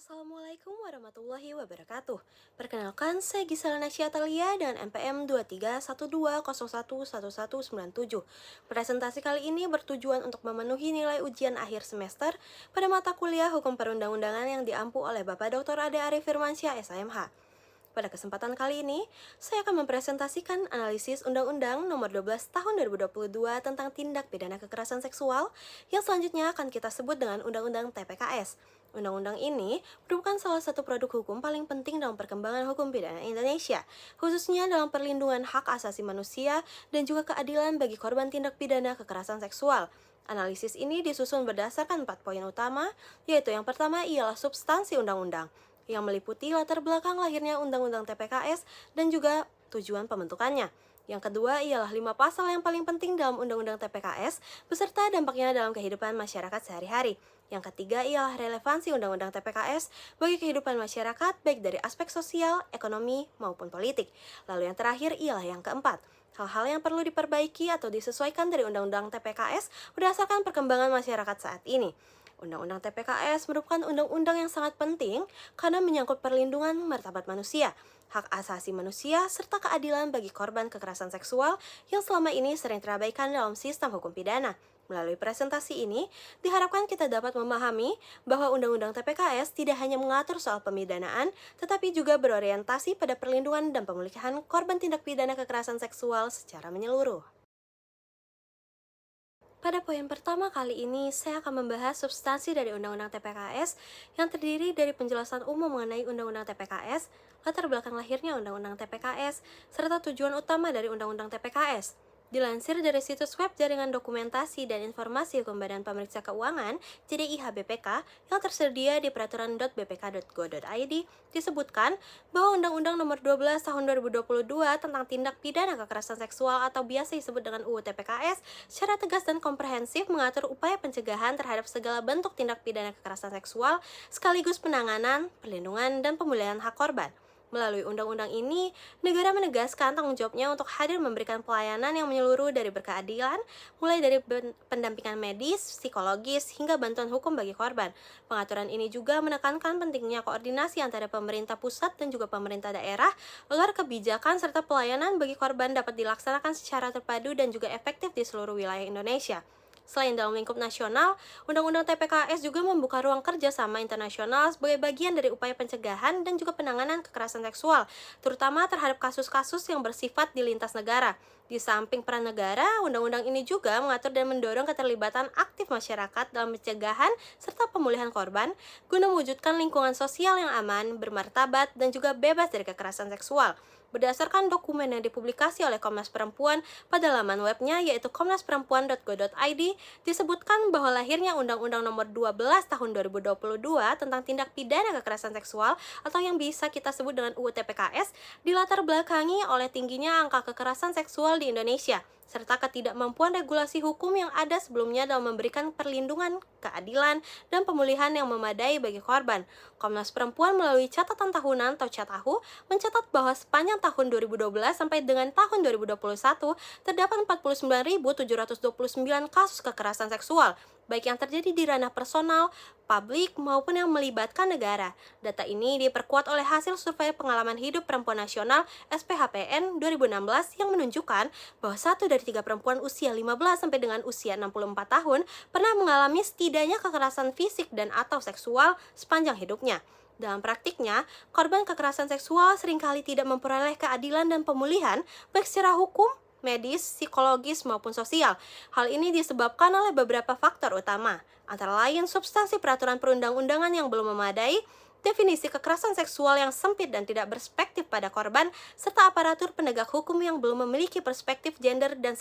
Assalamualaikum warahmatullahi wabarakatuh. Perkenalkan, saya Gisela Nasya Atalia dengan NPM 2312011197. Presentasi kali ini bertujuan untuk memenuhi nilai ujian akhir semester pada mata kuliah Hukum Perundang-undangan yang diampu oleh Bapak Dr. Ade Arif Firmansyah, SHMH. Pada kesempatan kali ini, saya akan mempresentasikan analisis Undang-Undang Nomor 12 Tahun 2022 tentang tindak pidana kekerasan seksual yang selanjutnya akan kita sebut dengan Undang-Undang TPKS. Undang-undang ini merupakan salah satu produk hukum paling penting dalam perkembangan hukum pidana Indonesia, khususnya dalam perlindungan hak asasi manusia dan juga keadilan bagi korban tindak pidana kekerasan seksual. Analisis ini disusun berdasarkan 4 poin utama, yaitu yang pertama ialah substansi undang-undang, yang meliputi latar belakang lahirnya Undang-Undang TPKS dan juga tujuan pembentukannya. Yang kedua ialah 5 pasal yang paling penting dalam Undang-Undang TPKS beserta dampaknya dalam kehidupan masyarakat sehari-hari. Yang ketiga ialah relevansi Undang-Undang TPKS bagi kehidupan masyarakat baik dari aspek sosial, ekonomi, maupun politik. Lalu yang terakhir ialah yang keempat, hal-hal yang perlu diperbaiki atau disesuaikan dari Undang-Undang TPKS berdasarkan perkembangan masyarakat saat ini. Undang-Undang TPKS merupakan undang-undang yang sangat penting karena menyangkut perlindungan martabat manusia, hak asasi manusia, serta keadilan bagi korban kekerasan seksual yang selama ini sering terabaikan dalam sistem hukum pidana. Melalui presentasi ini, diharapkan kita dapat memahami bahwa Undang-Undang TPKS tidak hanya mengatur soal pemidanaan, tetapi juga berorientasi pada perlindungan dan pemulihan korban tindak pidana kekerasan seksual secara menyeluruh. Pada poin pertama kali ini, saya akan membahas substansi dari Undang-Undang TPKS yang terdiri dari penjelasan umum mengenai Undang-Undang TPKS, latar belakang lahirnya Undang-Undang TPKS, serta tujuan utama dari Undang-Undang TPKS. Dilansir dari situs web Jaringan Dokumentasi dan Informasi Hukum Badan Pemeriksa Keuangan (JDIH BPK) yang tersedia di peraturan.bpk.go.id, disebutkan bahwa Undang-Undang Nomor 12 Tahun 2022 tentang tindak pidana kekerasan seksual atau biasa disebut dengan UU TPKS secara tegas dan komprehensif mengatur upaya pencegahan terhadap segala bentuk tindak pidana kekerasan seksual sekaligus penanganan, perlindungan, dan pemulihan hak korban. Melalui undang-undang ini, negara menegaskan tanggung jawabnya untuk hadir memberikan pelayanan yang menyeluruh dari berkeadilan, mulai dari pendampingan medis, psikologis, hingga bantuan hukum bagi korban. Pengaturan ini juga menekankan pentingnya koordinasi antara pemerintah pusat dan juga pemerintah daerah agar kebijakan serta pelayanan bagi korban dapat dilaksanakan secara terpadu dan juga efektif di seluruh wilayah Indonesia. Selain dalam lingkup nasional, Undang-Undang TPKS juga membuka ruang kerjasama internasional sebagai bagian dari upaya pencegahan dan juga penanganan kekerasan seksual, terutama terhadap kasus-kasus yang bersifat di lintas negara. Di samping peran negara, undang-undang ini juga mengatur dan mendorong keterlibatan aktif masyarakat dalam pencegahan serta pemulihan korban, guna mewujudkan lingkungan sosial yang aman, bermartabat, dan juga bebas dari kekerasan seksual. Berdasarkan dokumen yang dipublikasi oleh Komnas Perempuan pada laman webnya yaitu komnasperempuan.go.id, disebutkan bahwa lahirnya Undang-Undang Nomor 12 Tahun 2022 tentang tindak pidana kekerasan seksual atau yang bisa kita sebut dengan UU TPKS dilatar belakangi oleh tingginya angka kekerasan seksual di Indonesia serta ketidakmampuan regulasi hukum yang ada sebelumnya dalam memberikan perlindungan, keadilan, dan pemulihan yang memadai bagi korban. Komnas Perempuan melalui catatan tahunan atau CATAHU mencatat bahwa sepanjang tahun 2012 sampai dengan tahun 2021 terdapat 49.729 kasus kekerasan seksual, baik yang terjadi di ranah personal, publik, maupun yang melibatkan negara. Data ini diperkuat oleh hasil survei pengalaman hidup perempuan nasional SPHPN 2016 yang menunjukkan bahwa 1 dari 3 perempuan usia 15 sampai dengan usia 64 tahun pernah mengalami setidaknya kekerasan fisik dan atau seksual sepanjang hidupnya. Dalam praktiknya, korban kekerasan seksual seringkali tidak memperoleh keadilan dan pemulihan baik secara hukum, medis, psikologis, maupun sosial. Hal ini disebabkan oleh beberapa faktor utama, antara lain substansi peraturan perundang-undangan yang belum memadai, definisi kekerasan seksual yang sempit dan tidak berspektif pada korban, serta aparatur penegak hukum yang belum memiliki perspektif gender dan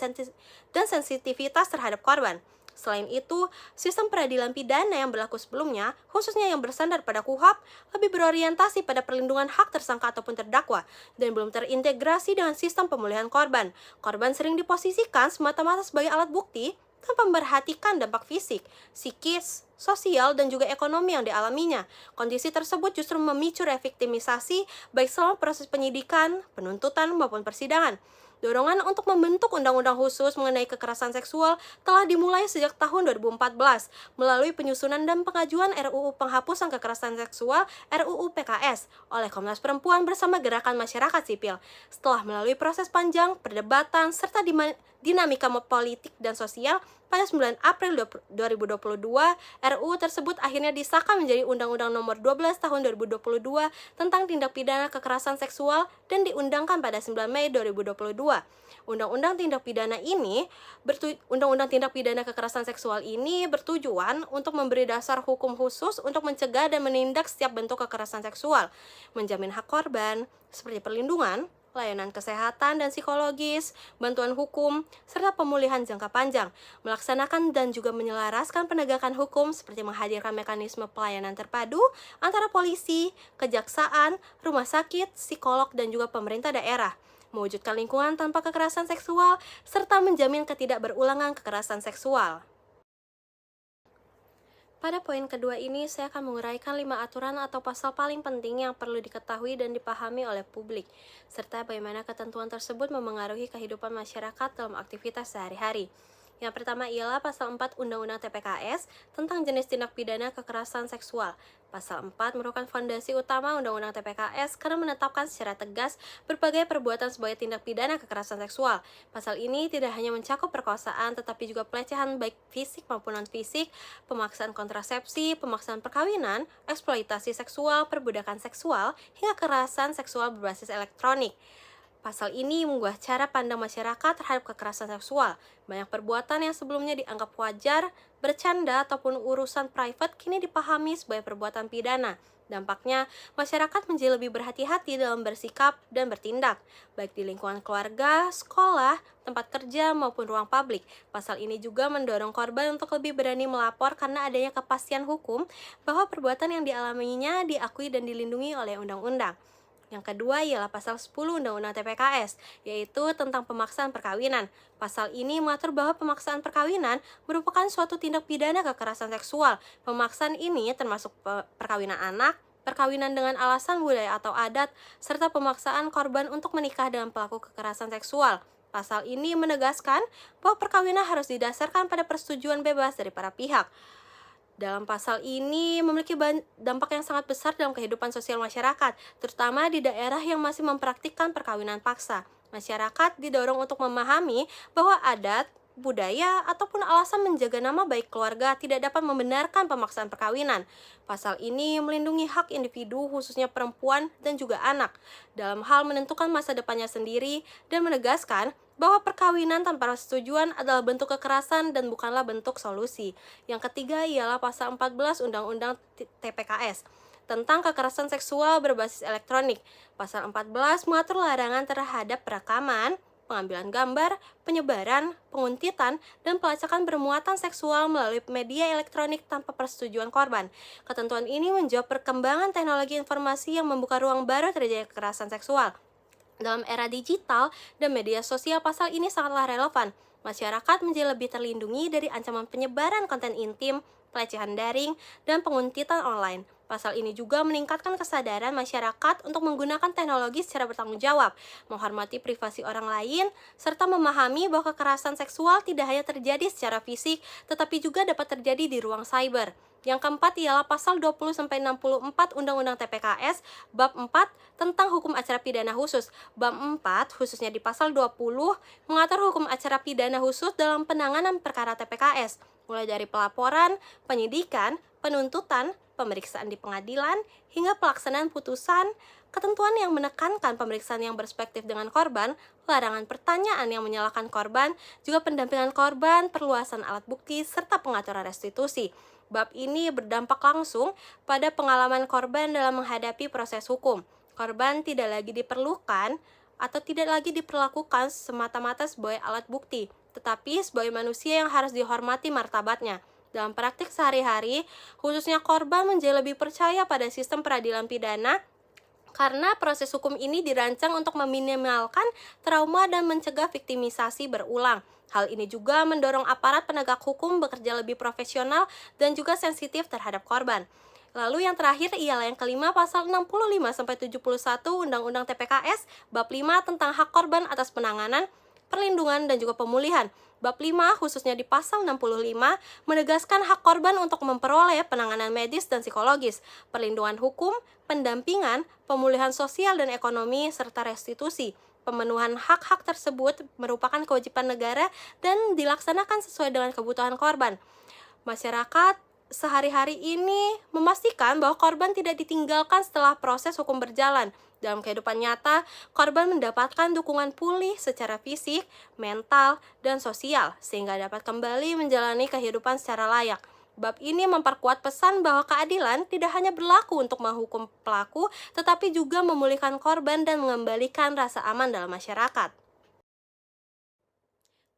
sensitivitas terhadap korban. Selain itu, sistem peradilan pidana yang berlaku sebelumnya, khususnya yang bersandar pada KUHP, lebih berorientasi pada perlindungan hak tersangka ataupun terdakwa, dan belum terintegrasi dengan sistem pemulihan korban. Korban sering diposisikan semata-mata sebagai alat bukti, tanpa memperhatikan dampak fisik, psikis, sosial, dan juga ekonomi yang dialaminya. Kondisi tersebut justru memicu reviktimisasi baik selama proses penyidikan, penuntutan, maupun persidangan. Dorongan untuk membentuk undang-undang khusus mengenai kekerasan seksual telah dimulai sejak tahun 2014 melalui penyusunan dan pengajuan RUU Penghapusan Kekerasan Seksual (RUU PKS) oleh Komnas Perempuan bersama gerakan masyarakat sipil. Setelah melalui proses panjang, perdebatan, serta dinamika politik dan sosial, pada 9 April 2022, RUU tersebut akhirnya disahkan menjadi Undang-Undang Nomor 12 Tahun 2022 tentang tindak pidana kekerasan seksual dan diundangkan pada 9 Mei 2022. Undang-Undang tindak pidana kekerasan seksual ini bertujuan untuk memberi dasar hukum khusus untuk mencegah dan menindak setiap bentuk kekerasan seksual, menjamin hak korban seperti perlindungan, layanan kesehatan dan psikologis, bantuan hukum, serta pemulihan jangka panjang, melaksanakan dan juga menyelaraskan penegakan hukum seperti menghadirkan mekanisme pelayanan terpadu antara polisi, kejaksaan, rumah sakit, psikolog, dan juga pemerintah daerah, mewujudkan lingkungan tanpa kekerasan seksual, serta menjamin ketidakberulangan kekerasan seksual. Pada poin kedua ini, saya akan menguraikan 5 aturan atau pasal paling penting yang perlu diketahui dan dipahami oleh publik, serta bagaimana ketentuan tersebut memengaruhi kehidupan masyarakat dalam aktivitas sehari-hari. Yang pertama ialah Pasal 4 Undang-Undang TPKS tentang jenis tindak pidana kekerasan seksual. Pasal 4 merupakan fondasi utama Undang-Undang TPKS karena menetapkan secara tegas berbagai perbuatan sebagai tindak pidana kekerasan seksual. Pasal ini tidak hanya mencakup perkosaan, tetapi juga pelecehan baik fisik maupun non-fisik, pemaksaan kontrasepsi, pemaksaan perkawinan, eksploitasi seksual, perbudakan seksual, hingga kekerasan seksual berbasis elektronik. Pasal ini mengubah cara pandang masyarakat terhadap kekerasan seksual. Banyak perbuatan yang sebelumnya dianggap wajar, bercanda, ataupun urusan private kini dipahami sebagai perbuatan pidana. Dampaknya, masyarakat menjadi lebih berhati-hati dalam bersikap dan bertindak, baik di lingkungan keluarga, sekolah, tempat kerja, maupun ruang publik. Pasal ini juga mendorong korban untuk lebih berani melapor karena adanya kepastian hukum bahwa perbuatan yang dialaminya diakui dan dilindungi oleh undang-undang. Yang kedua ialah Pasal 10 Undang-Undang TPKS, yaitu tentang pemaksaan perkawinan. Pasal ini mengatur bahwa pemaksaan perkawinan merupakan suatu tindak pidana kekerasan seksual. Pemaksaan ini termasuk perkawinan anak, perkawinan dengan alasan budaya atau adat, serta pemaksaan korban untuk menikah dengan pelaku kekerasan seksual. Pasal ini menegaskan bahwa perkawinan harus didasarkan pada persetujuan bebas dari para pihak. Dalam pasal ini memiliki dampak yang sangat besar dalam kehidupan sosial masyarakat, terutama di daerah yang masih mempraktikkan perkawinan paksa. Masyarakat didorong untuk memahami bahwa adat, budaya, ataupun alasan menjaga nama baik keluarga tidak dapat membenarkan pemaksaan perkawinan. Pasal ini melindungi hak individu, khususnya perempuan dan juga anak, dalam hal menentukan masa depannya sendiri dan menegaskan bahwa perkawinan tanpa persetujuan adalah bentuk kekerasan dan bukanlah bentuk solusi. Yang ketiga ialah Pasal 14 Undang-Undang TPKS tentang kekerasan seksual berbasis elektronik. Pasal 14 mengatur larangan terhadap perekaman, pengambilan gambar, penyebaran, penguntitan, dan pelacakan bermuatan seksual melalui media elektronik tanpa persetujuan korban. Ketentuan ini menjawab perkembangan teknologi informasi yang membuka ruang baru terjadinya kekerasan seksual. Dalam era digital dan media sosial, pasal ini sangatlah relevan. Masyarakat menjadi lebih terlindungi dari ancaman penyebaran konten intim, pelecehan daring, dan penguntitan online. Pasal ini juga meningkatkan kesadaran masyarakat untuk menggunakan teknologi secara bertanggung jawab, menghormati privasi orang lain, serta memahami bahwa kekerasan seksual tidak hanya terjadi secara fisik, tetapi juga dapat terjadi di ruang cyber. Yang keempat ialah Pasal 20-64 Undang-Undang TPKS, Bab 4 tentang hukum acara pidana khusus. Bab 4, khususnya di Pasal 20, mengatur hukum acara pidana khusus dalam penanganan perkara TPKS, mulai dari pelaporan, penyidikan, penuntutan, pemeriksaan di pengadilan, hingga pelaksanaan putusan. Ketentuan yang menekankan pemeriksaan yang berspektif dengan korban, larangan pertanyaan yang menyalahkan korban, juga pendampingan korban, perluasan alat bukti, serta pengaturan restitusi. Bab ini berdampak langsung pada pengalaman korban dalam menghadapi proses hukum. Korban tidak lagi diperlukan atau tidak lagi diperlakukan semata-mata sebagai alat bukti, tetapi sebagai manusia yang harus dihormati martabatnya. Dalam praktik sehari-hari, khususnya korban menjadi lebih percaya pada sistem peradilan pidana karena proses hukum ini dirancang untuk meminimalkan trauma dan mencegah viktimisasi berulang. Hal ini juga mendorong aparat penegak hukum bekerja lebih profesional dan juga sensitif terhadap korban. Lalu yang terakhir ialah yang kelima, pasal 65-71 Undang-Undang TPKS bab 5 tentang hak korban atas penanganan, perlindungan, dan juga pemulihan. Bab 5 khususnya di pasal 65 menegaskan hak korban untuk memperoleh penanganan medis dan psikologis, perlindungan hukum, pendampingan, pemulihan sosial dan ekonomi, serta restitusi. Pemenuhan hak-hak tersebut merupakan kewajiban negara dan dilaksanakan sesuai dengan kebutuhan korban. Masyarakat sehari-hari ini memastikan bahwa korban tidak ditinggalkan setelah proses hukum berjalan. Dalam kehidupan nyata, korban mendapatkan dukungan pulih secara fisik, mental, dan sosial, sehingga dapat kembali menjalani kehidupan secara layak. Bab ini memperkuat pesan bahwa keadilan tidak hanya berlaku untuk menghukum pelaku, tetapi juga memulihkan korban dan mengembalikan rasa aman dalam masyarakat.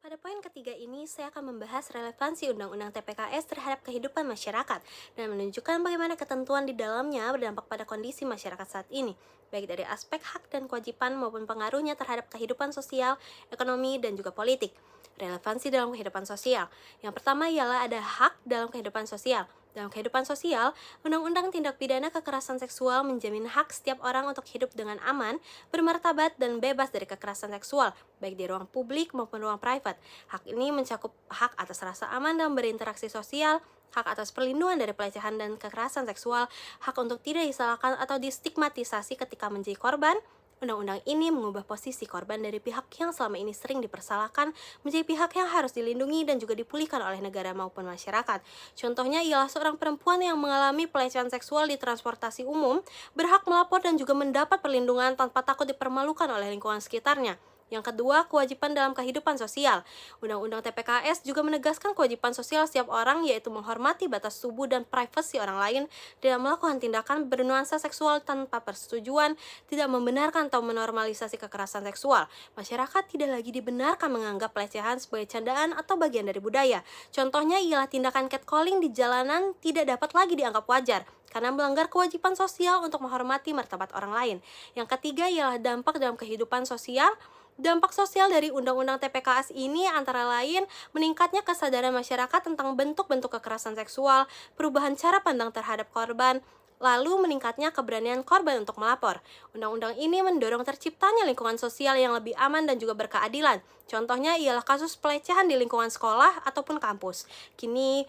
Pada poin ketiga ini, saya akan membahas relevansi Undang-Undang TPKS terhadap kehidupan masyarakat dan menunjukkan bagaimana ketentuan di dalamnya berdampak pada kondisi masyarakat saat ini, baik dari aspek hak dan kewajiban maupun pengaruhnya terhadap kehidupan sosial, ekonomi, dan juga politik. Relevansi dalam kehidupan sosial. Yang pertama ialah ada hak dalam kehidupan sosial. Dalam kehidupan sosial, Undang-Undang Tindak Pidana Kekerasan Seksual menjamin hak setiap orang untuk hidup dengan aman, bermartabat, dan bebas dari kekerasan seksual, baik di ruang publik maupun ruang private. Hak ini mencakup hak atas rasa aman dalam berinteraksi sosial, hak atas perlindungan dari pelecehan dan kekerasan seksual, hak untuk tidak disalahkan atau distigmatisasi ketika menjadi korban. Undang-undang ini mengubah posisi korban dari pihak yang selama ini sering dipersalahkan menjadi pihak yang harus dilindungi dan juga dipulihkan oleh negara maupun masyarakat. Contohnya ialah seorang perempuan yang mengalami pelecehan seksual di transportasi umum berhak melapor dan juga mendapat perlindungan tanpa takut dipermalukan oleh lingkungan sekitarnya. Yang kedua, kewajiban dalam kehidupan sosial. Undang-Undang TPKS juga menegaskan kewajiban sosial setiap orang, yaitu menghormati batas tubuh dan privasi orang lain, tidak melakukan tindakan bernuansa seksual tanpa persetujuan, tidak membenarkan atau menormalisasi kekerasan seksual. Masyarakat tidak lagi dibenarkan menganggap pelecehan sebagai candaan atau bagian dari budaya. Contohnya ialah tindakan catcalling di jalanan tidak dapat lagi dianggap wajar, karena melanggar kewajiban sosial untuk menghormati martabat orang lain. Yang ketiga ialah dampak dalam kehidupan sosial. Dampak sosial dari Undang-Undang TPKS ini antara lain meningkatnya kesadaran masyarakat tentang bentuk-bentuk kekerasan seksual, perubahan cara pandang terhadap korban, lalu meningkatnya keberanian korban untuk melapor. Undang-undang ini mendorong terciptanya lingkungan sosial yang lebih aman dan juga berkeadilan. Contohnya ialah kasus pelecehan di lingkungan sekolah ataupun kampus. Kini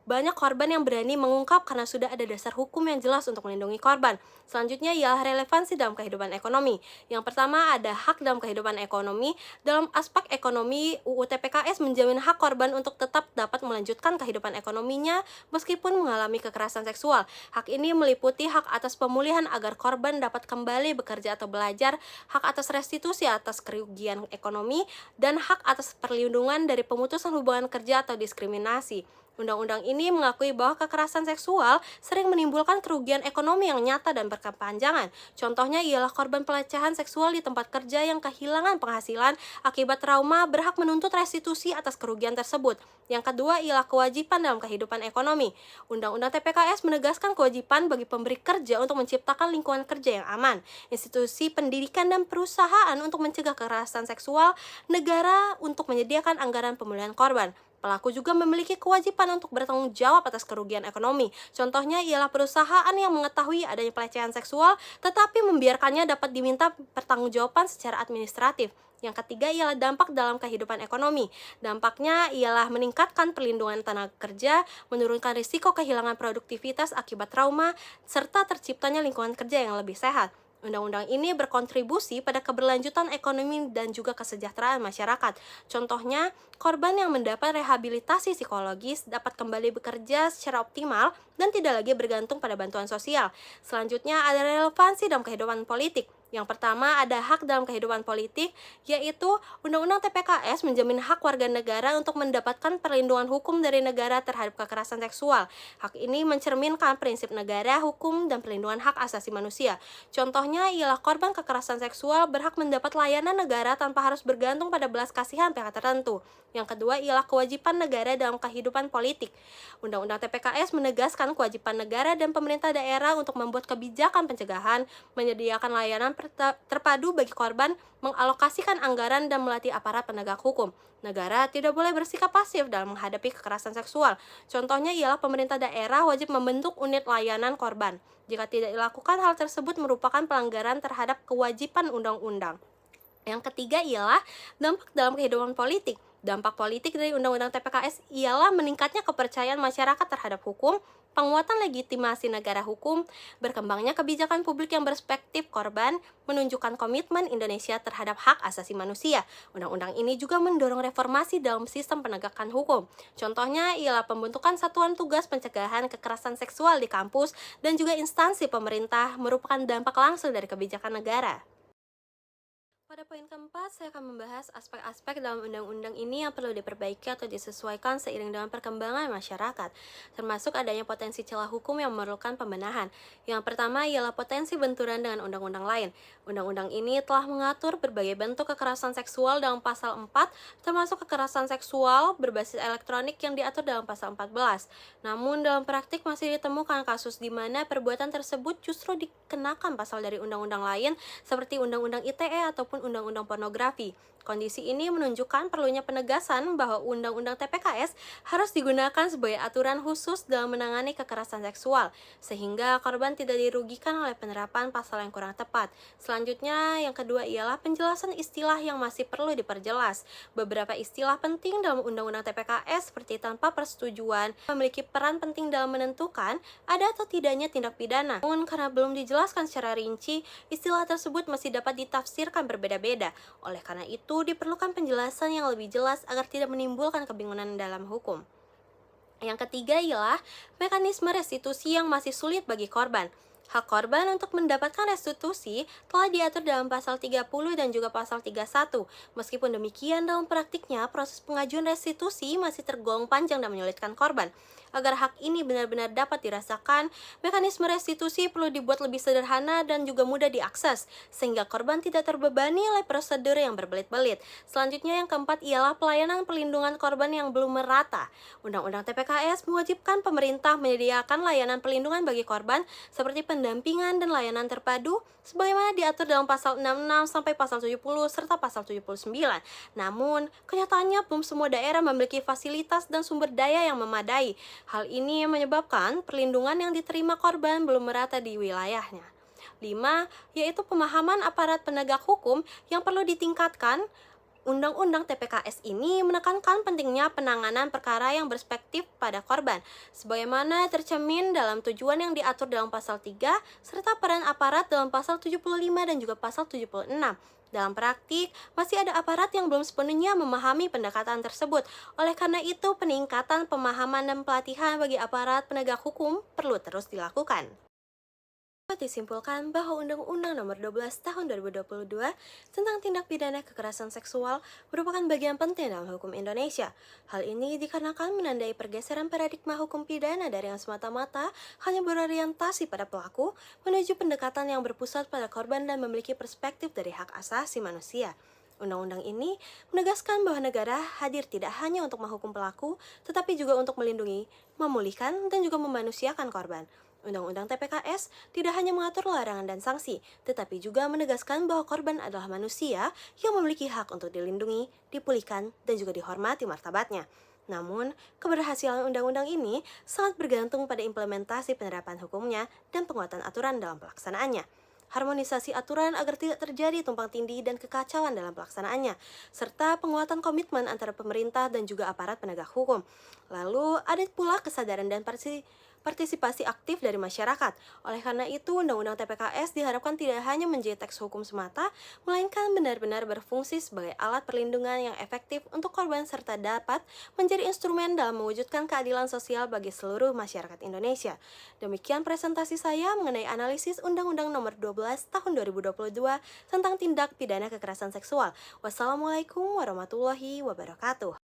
banyak korban yang berani mengungkap karena sudah ada dasar hukum yang jelas untuk melindungi korban. Selanjutnya ialah relevansi dalam kehidupan ekonomi. Yang pertama ada hak dalam kehidupan ekonomi. Dalam aspek ekonomi, UU TPKS menjamin hak korban untuk tetap dapat melanjutkan kehidupan ekonominya meskipun mengalami kekerasan seksual. Hak ini meliputi hak atas pemulihan agar korban dapat kembali bekerja atau belajar, hak atas restitusi atas kerugian ekonomi, dan hak atas perlindungan dari pemutusan hubungan kerja atau diskriminasi. Undang-undang ini mengakui bahwa kekerasan seksual sering menimbulkan kerugian ekonomi yang nyata dan berkepanjangan. Contohnya ialah korban pelecehan seksual di tempat kerja yang kehilangan penghasilan akibat trauma berhak menuntut restitusi atas kerugian tersebut. Yang kedua ialah kewajiban dalam kehidupan ekonomi. Undang-Undang TPKS menegaskan kewajiban bagi pemberi kerja untuk menciptakan lingkungan kerja yang aman, institusi pendidikan dan perusahaan untuk mencegah kekerasan seksual, negara untuk menyediakan anggaran pemulihan korban. Pelaku juga memiliki kewajiban untuk bertanggung jawab atas kerugian ekonomi. Contohnya ialah perusahaan yang mengetahui adanya pelecehan seksual tetapi membiarkannya dapat diminta pertanggungjawaban secara administratif. Yang ketiga ialah dampak dalam kehidupan ekonomi. Dampaknya ialah meningkatkan perlindungan tenaga kerja, menurunkan risiko kehilangan produktivitas akibat trauma, serta terciptanya lingkungan kerja yang lebih sehat. Undang-undang ini berkontribusi pada keberlanjutan ekonomi dan juga kesejahteraan masyarakat. Contohnya, korban yang mendapat rehabilitasi psikologis dapat kembali bekerja secara optimal dan tidak lagi bergantung pada bantuan sosial. Selanjutnya, ada relevansi dalam kehidupan politik. Yang pertama ada hak dalam kehidupan politik, yaitu Undang-Undang TPKS menjamin hak warga negara untuk mendapatkan perlindungan hukum dari negara terhadap kekerasan seksual. Hak ini mencerminkan prinsip negara, hukum, dan perlindungan hak asasi manusia. Contohnya ialah korban kekerasan seksual berhak mendapat layanan negara tanpa harus bergantung pada belas kasihan pihak tertentu. Yang kedua ialah kewajiban negara dalam kehidupan politik. Undang-Undang TPKS menegaskan kewajiban negara dan pemerintah daerah untuk membuat kebijakan pencegahan, menyediakan layanan terpadu bagi korban, mengalokasikan anggaran dan melatih aparat penegak hukum. Negara tidak boleh bersikap pasif dalam menghadapi kekerasan seksual. Contohnya ialah pemerintah daerah wajib membentuk unit layanan korban. Jika tidak dilakukan, hal tersebut merupakan pelanggaran terhadap kewajiban undang-undang. Yang ketiga ialah dampak dalam kehidupan politik. Dampak politik dari Undang-Undang TPKS ialah meningkatnya kepercayaan masyarakat terhadap hukum, penguatan legitimasi negara hukum, berkembangnya kebijakan publik yang berperspektif korban, menunjukkan komitmen Indonesia terhadap hak asasi manusia. Undang-undang ini juga mendorong reformasi dalam sistem penegakan hukum. Contohnya ialah pembentukan satuan tugas pencegahan kekerasan seksual di kampus dan juga instansi pemerintah merupakan dampak langsung dari kebijakan negara. Pada poin keempat, saya akan membahas aspek-aspek dalam undang-undang ini yang perlu diperbaiki atau disesuaikan seiring dengan perkembangan masyarakat, termasuk adanya potensi celah hukum yang memerlukan pembenahan. Yang pertama ialah potensi benturan dengan undang-undang lain. Undang-undang ini telah mengatur berbagai bentuk kekerasan seksual dalam pasal 4, termasuk kekerasan seksual berbasis elektronik yang diatur dalam pasal 14. Namun, dalam praktik masih ditemukan kasus di mana perbuatan tersebut justru dikenakan pasal dari undang-undang lain, seperti Undang-Undang ITE ataupun Undang-Undang Pornografi. Kondisi ini menunjukkan perlunya penegasan bahwa Undang-Undang TPKS harus digunakan sebagai aturan khusus dalam menangani kekerasan seksual, sehingga korban tidak dirugikan oleh penerapan pasal yang kurang tepat. Selanjutnya, yang kedua ialah penjelasan istilah yang masih perlu diperjelas. Beberapa istilah penting dalam Undang-Undang TPKS seperti tanpa persetujuan memiliki peran penting dalam menentukan ada atau tidaknya tindak pidana. Namun karena belum dijelaskan secara rinci, istilah tersebut masih dapat ditafsirkan berbeda-beda. Oleh karena itu, diperlukan penjelasan yang lebih jelas agar tidak menimbulkan kebingungan dalam hukum. Yang ketiga ialah mekanisme restitusi yang masih sulit bagi korban. Hak korban untuk mendapatkan restitusi telah diatur dalam pasal 30 dan juga pasal 31. Meskipun demikian, dalam praktiknya proses pengajuan restitusi masih tergolong panjang dan menyulitkan korban. Agar hak ini benar-benar dapat dirasakan, mekanisme restitusi perlu dibuat lebih sederhana dan juga mudah diakses, sehingga korban tidak terbebani oleh prosedur yang berbelit-belit. Selanjutnya yang keempat ialah pelayanan perlindungan korban yang belum merata. Undang-Undang TPKS mewajibkan pemerintah menyediakan layanan perlindungan bagi korban seperti pendampingan dan layanan terpadu, sebagaimana diatur dalam pasal 66 sampai pasal 70 serta pasal 79. Namun, kenyataannya belum semua daerah memiliki fasilitas dan sumber daya yang memadai. Hal ini menyebabkan perlindungan yang diterima korban belum merata di wilayahnya. 5. Yaitu pemahaman aparat penegak hukum yang perlu ditingkatkan. Undang-Undang TPKS ini menekankan pentingnya penanganan perkara yang berspektif pada korban, sebagaimana tercermin dalam tujuan yang diatur dalam pasal 3, serta peran aparat dalam pasal 75 dan juga pasal 76. Dalam praktik, masih ada aparat yang belum sepenuhnya memahami pendekatan tersebut. Oleh karena itu, peningkatan pemahaman dan pelatihan bagi aparat penegak hukum perlu terus dilakukan. Dapat disimpulkan bahwa Undang-Undang Nomor 12 Tahun 2022 tentang tindak pidana kekerasan seksual merupakan bagian penting dalam hukum Indonesia. Hal ini dikarenakan menandai pergeseran paradigma hukum pidana dari yang semata-mata hanya berorientasi pada pelaku menuju pendekatan yang berpusat pada korban dan memiliki perspektif dari hak asasi manusia. Undang-undang ini menegaskan bahwa negara hadir tidak hanya untuk menghukum pelaku, tetapi juga untuk melindungi, memulihkan, dan juga memanusiakan korban. Undang-Undang TPKS tidak hanya mengatur larangan dan sanksi, tetapi juga menegaskan bahwa korban adalah manusia yang memiliki hak untuk dilindungi, dipulihkan, dan juga dihormati martabatnya. Namun, keberhasilan undang-undang ini sangat bergantung pada implementasi penerapan hukumnya dan penguatan aturan dalam pelaksanaannya. Harmonisasi aturan agar tidak terjadi tumpang tindih dan kekacauan dalam pelaksanaannya, serta penguatan komitmen antara pemerintah dan juga aparat penegak hukum. Lalu, ada pula kesadaran dan partisipasi aktif dari masyarakat. Oleh karena itu, Undang-Undang TPKS diharapkan tidak hanya menjadi teks hukum semata, melainkan benar-benar berfungsi sebagai alat perlindungan yang efektif untuk korban serta dapat menjadi instrumen dalam mewujudkan keadilan sosial bagi seluruh masyarakat Indonesia. Demikian presentasi saya mengenai analisis Undang-Undang Nomor 12 Tahun 2022 tentang tindak pidana kekerasan seksual. Wassalamualaikum warahmatullahi wabarakatuh.